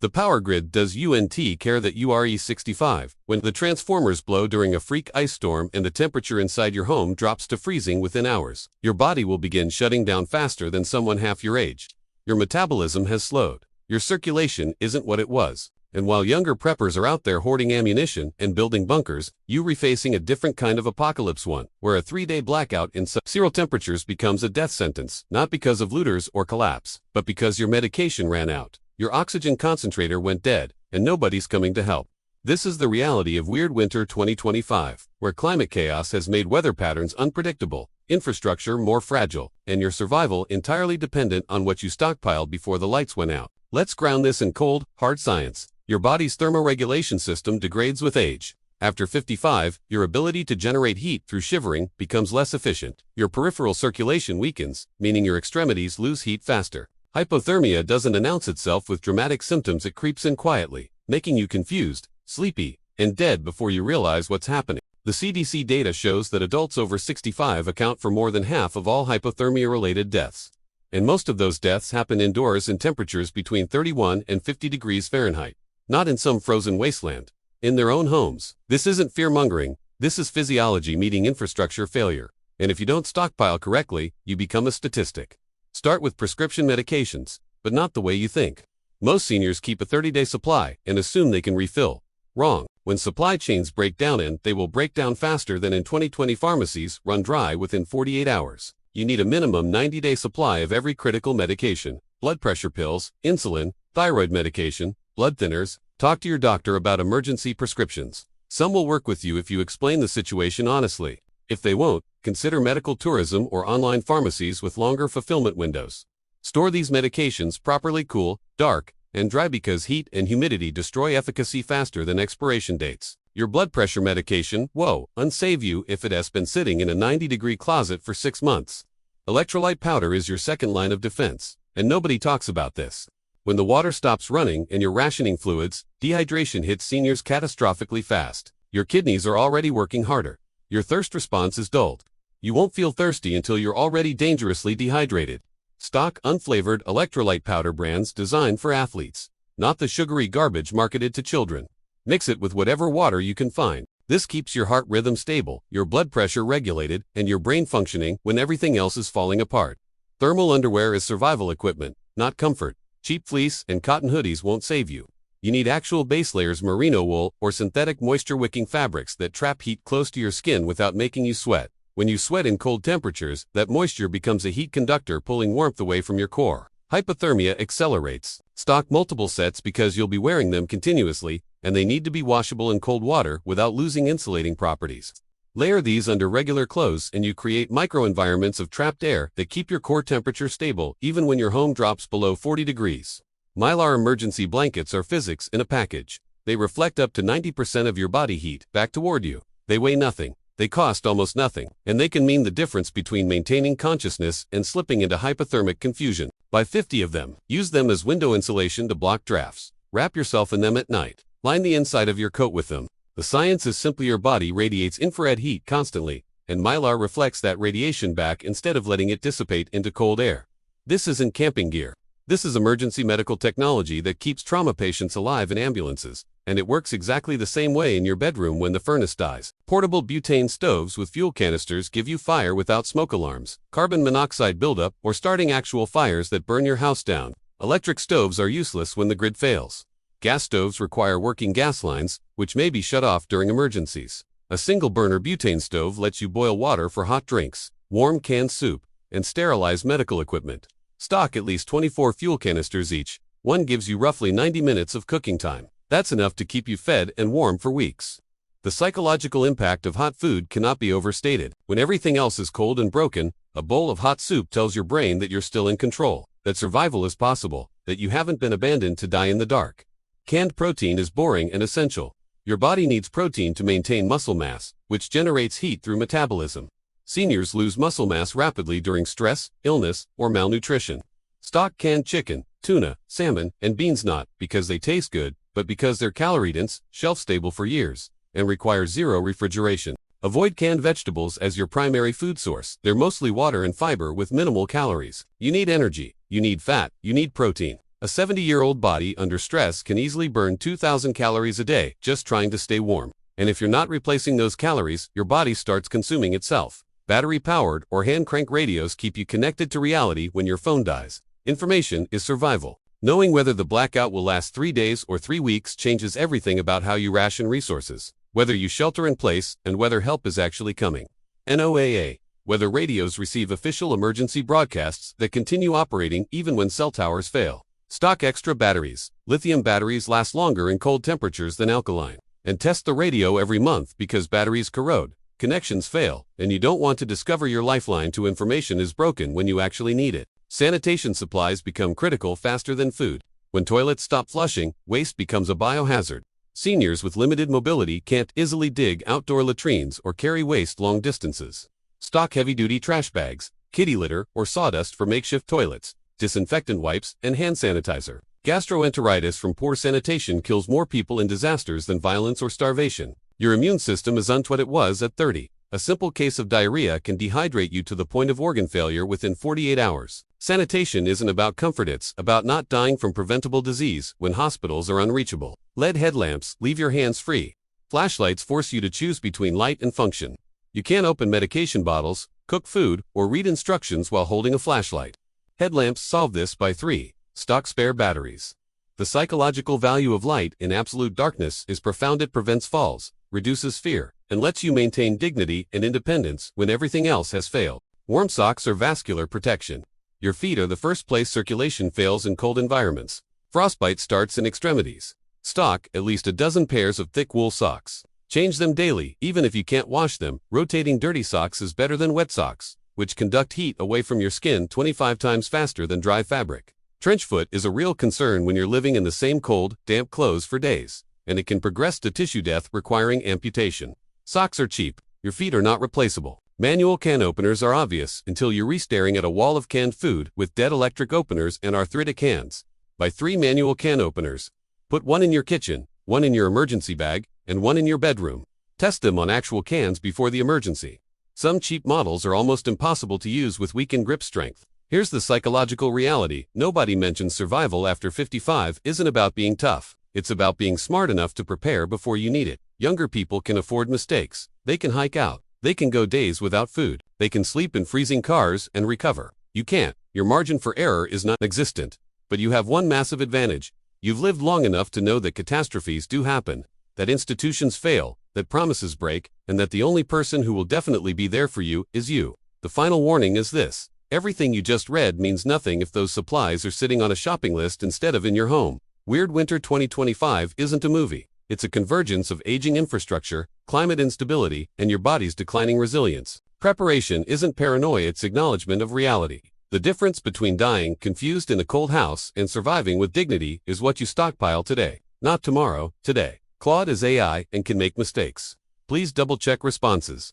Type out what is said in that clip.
The power grid does UNT care that you are E65. When the transformers blow during a freak ice storm and the temperature inside your home drops to freezing within hours, your body will begin shutting down faster than someone half your age. Your metabolism has slowed. Your circulation isn't what it was. And while younger preppers are out there hoarding ammunition and building bunkers, you're facing a different kind of apocalypse, one where a 3-day blackout in sub-zero temperatures becomes a death sentence, not because of looters or collapse, but because your medication ran out. Your oxygen concentrator went dead, and nobody's coming to help. This is the reality of Weird Winter 2025, where climate chaos has made weather patterns unpredictable, infrastructure more fragile, and your survival entirely dependent on what you stockpiled before the lights went out. Let's ground this in cold, hard science. Your body's thermoregulation system degrades with age. After 55, your ability to generate heat through shivering becomes less efficient. Your peripheral circulation weakens, meaning your extremities lose heat faster. Hypothermia doesn't announce itself with dramatic symptoms, it creeps in quietly, making you confused, sleepy, and dead before you realize what's happening. The CDC data shows that adults over 65 account for more than half of all hypothermia-related deaths. And most of those deaths happen indoors in temperatures between 31 and 50 degrees Fahrenheit. Not in some frozen wasteland. In their own homes. This isn't fear-mongering, this is physiology meeting infrastructure failure. And if you don't stockpile correctly, you become a statistic. Start with prescription medications, but not the way you think. Most seniors keep a 30-day supply and assume they can refill. Wrong. When supply chains break down, they will break down faster than in 2020. Pharmacies run dry within 48 hours. You need a minimum 90-day supply of every critical medication. Blood pressure pills, insulin, thyroid medication, blood thinners. Talk to your doctor about emergency prescriptions. Some will work with you if you explain the situation honestly. If they won't, consider medical tourism or online pharmacies with longer fulfillment windows. Store these medications properly cool, dark, and dry because heat and humidity destroy efficacy faster than expiration dates. Your blood pressure medication, unsave you if it has been sitting in a 90-degree closet for 6 months. Electrolyte powder is your second line of defense, and nobody talks about this. When the water stops running and you're rationing fluids, dehydration hits seniors catastrophically fast. Your kidneys are already working harder. Your thirst response is dulled. You won't feel thirsty until you're already dangerously dehydrated. Stock unflavored electrolyte powder brands designed for athletes, not the sugary garbage marketed to children. Mix it with whatever water you can find. This keeps your heart rhythm stable, your blood pressure regulated, and your brain functioning when everything else is falling apart. Thermal underwear is survival equipment, not comfort. Cheap fleece and cotton hoodies won't save you. You need actual base layers, merino wool, or synthetic moisture-wicking fabrics that trap heat close to your skin without making you sweat. When you sweat in cold temperatures, that moisture becomes a heat conductor pulling warmth away from your core. Hypothermia accelerates. Stock multiple sets because you'll be wearing them continuously, and they need to be washable in cold water without losing insulating properties. Layer these under regular clothes and you create microenvironments of trapped air that keep your core temperature stable even when your home drops below 40 degrees. Mylar emergency blankets are physics in a package. They reflect up to 90% of your body heat back toward you. They weigh nothing. They cost almost nothing. And they can mean the difference between maintaining consciousness and slipping into hypothermic confusion. Buy 50 of them. Use them as window insulation to block drafts. Wrap yourself in them at night. Line the inside of your coat with them. The science is simply your body radiates infrared heat constantly, and Mylar reflects that radiation back instead of letting it dissipate into cold air. This isn't camping gear. This is emergency medical technology that keeps trauma patients alive in ambulances, and it works exactly the same way in your bedroom when the furnace dies. Portable butane stoves with fuel canisters give you fire without smoke alarms, carbon monoxide buildup, or starting actual fires that burn your house down. Electric stoves are useless when the grid fails. Gas stoves require working gas lines, which may be shut off during emergencies. A single-burner butane stove lets you boil water for hot drinks, warm canned soup, and sterilize medical equipment. Stock at least 24 fuel canisters each. One gives you roughly 90 minutes of cooking time. That's enough to keep you fed and warm for weeks. The psychological impact of hot food cannot be overstated. When everything else is cold and broken, a bowl of hot soup tells your brain that you're still in control, that survival is possible, that you haven't been abandoned to die in the dark. Canned protein is boring and essential. Your body needs protein to maintain muscle mass, which generates heat through metabolism. Seniors lose muscle mass rapidly during stress, illness, or malnutrition. Stock canned chicken, tuna, salmon, and beans not because they taste good, but because they're calorie-dense, shelf-stable for years, and require zero refrigeration. Avoid canned vegetables as your primary food source. They're mostly water and fiber with minimal calories. You need energy, you need fat, you need protein. A 70-year-old body under stress can easily burn 2,000 calories a day just trying to stay warm. And if you're not replacing those calories, your body starts consuming itself. Battery-powered or hand-crank radios keep you connected to reality when your phone dies. Information is survival. Knowing whether the blackout will last 3 days or 3 weeks changes everything about how you ration resources, whether you shelter in place, and whether help is actually coming. NOAA. Whether radios receive official emergency broadcasts that continue operating even when cell towers fail. Stock extra batteries. Lithium batteries last longer in cold temperatures than alkaline. And test the radio every month because batteries corrode, connections fail, and you don't want to discover your lifeline to information is broken when you actually need it. Sanitation supplies become critical faster than food. When toilets stop flushing, waste becomes a biohazard. Seniors with limited mobility can't easily dig outdoor latrines or carry waste long distances. Stock heavy-duty trash bags, kitty litter, or sawdust for makeshift toilets, disinfectant wipes, and hand sanitizer. Gastroenteritis from poor sanitation kills more people in disasters than violence or starvation. Your immune system isn't what it was at 30. A simple case of diarrhea can dehydrate you to the point of organ failure within 48 hours. Sanitation isn't about comfort, it's about not dying from preventable disease when hospitals are unreachable. LED headlamps leave your hands free. Flashlights force you to choose between light and function. You can't open medication bottles, cook food, or read instructions while holding a flashlight. Headlamps solve this by 3. Stock spare batteries. The psychological value of light in absolute darkness is profound. It prevents falls, reduces fear, and lets you maintain dignity and independence when everything else has failed. Warm socks are vascular protection. Your feet are the first place circulation fails in cold environments. Frostbite starts in extremities. Stock at least a dozen pairs of thick wool socks. Change them daily, even if you can't wash them. Rotating dirty socks is better than wet socks, which conduct heat away from your skin 25 times faster than dry fabric. Trench foot is a real concern when you're living in the same cold, damp clothes for days, and it can progress to tissue death requiring amputation. Socks are cheap. Your feet are not replaceable. Manual can openers are obvious until you're re-staring at a wall of canned food with dead electric openers and arthritic hands. Buy 3 manual can openers. Put 1 in your kitchen, 1 in your emergency bag, and 1 in your bedroom. Test them on actual cans before the emergency. Some cheap models are almost impossible to use with weakened grip strength. Here's the psychological reality. Nobody mentions survival after 55 isn't about being tough. It's about being smart enough to prepare before you need it. Younger people can afford mistakes. They can hike out. They can go days without food. They can sleep in freezing cars and recover. You can't. Your margin for error is not existent. But you have one massive advantage. You've lived long enough to know that catastrophes do happen, that institutions fail, that promises break, and that the only person who will definitely be there for you is you. The final warning is this. Everything you just read means nothing if those supplies are sitting on a shopping list instead of in your home. Weird Winter 2025 isn't a movie. It's a convergence of aging infrastructure, climate instability, and your body's declining resilience. Preparation isn't paranoia, it's acknowledgement of reality. The difference between dying confused in a cold house and surviving with dignity is what you stockpile today, not tomorrow, today. Claude is AI and can make mistakes. Please double-check responses.